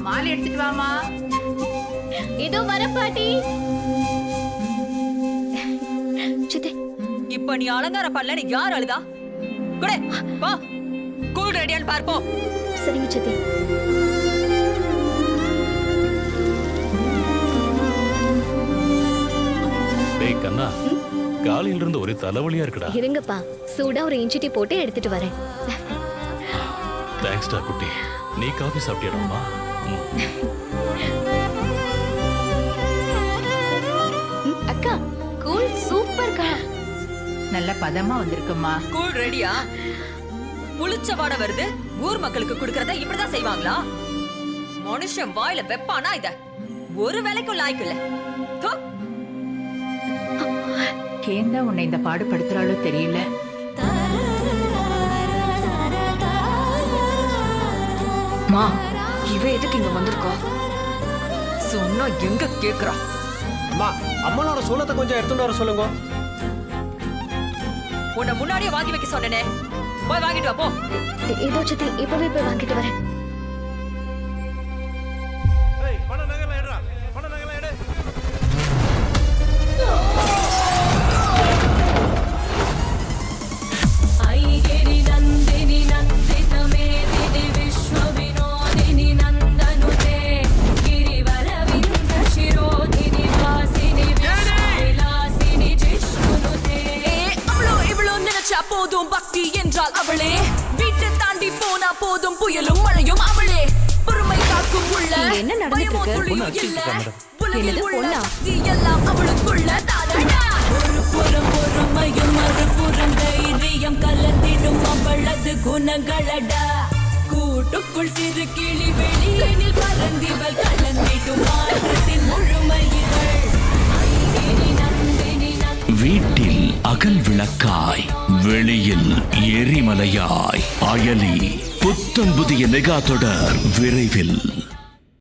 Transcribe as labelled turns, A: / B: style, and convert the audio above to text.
A: மாலை எடுத்துட்டு வாமா.
B: இதோ வர பாட்டி. சித்தி,
C: இப்ப நீ அலங்காரம் பண்ணல யார் அழுதா? குடே வா, கூல் ரெடியான்னு பார்ப்போம்.
B: சரிங்க சித்தி.
D: டேய் கண்ணா, காலையில இருந்து ஒரே தலைவலியா இருக்குடா.
B: இருங்கப்பா, சூடா ஒரு இஞ்சி டீ போட்டு எடுத்துட்டு வரேன்.
D: தேங்க்ஸ்டா குட்டி. நீ காபி சாப்பிட்டியாடாமா?
B: அக்கா, கூல் சூப்பர்க்கா.
A: நல்ல பதமா வந்திருக்குமா.
C: கூல் ரெடியா? புளிச்ச வாடை வருது. ஊர் மக்களுக்கு குடுக்கறத இப்படிதான் செய்வாங்களா? மனுஷன் வாயில வெப்பானா இத ஒரு வேலைக்கும் லாய்க்கு இல்ல.
A: ஏன் தான் உன்னை இந்த பாடுபடுத்துறாளோ தெரியல.
C: மா, இவ எதுக்கு இங்க வந்திருக்கா? சொன்னா எங்க கேக்குறா?
E: அம்மா, அம்மனோட சூலத்தை கொஞ்சம் எடுத்துட்டு வர சொல்லுங்க.
C: உன்னை முன்னாடியே வாங்கி வைக்க சொன்னனே, போய் வாங்கிட்டு வா போ.
B: இதோ சித்தி, இப்பவே போய் வாங்கிட்டு வரேன்.
F: போதும் பக்தி என்றால் அவளே, வீட்டை தாண்டி போனா போதும் புயலும் மழையும் அவளே, பொறுமை காக்கும் உள்ள
B: என்ன நடந்துட்டு
F: எல்லாம் அவளுக்குள்ள தானடா. ஒரு புறம் பொறுமையும் மறுபுறம் தைரியம் கலந்திடும் அவளது குணங்களடா. கூட்டுக்குள் சிறு கிளி வெளியனில் பறந்திவள் கலந்திடும் மாற்றத்தின் முழுமையிகள்.
G: வீட்டில் அகல் விளக்காய், வெளியில் எரிமலையாய், அயலி புத்தம் புதிய மெகா தொடர் விரைவில்.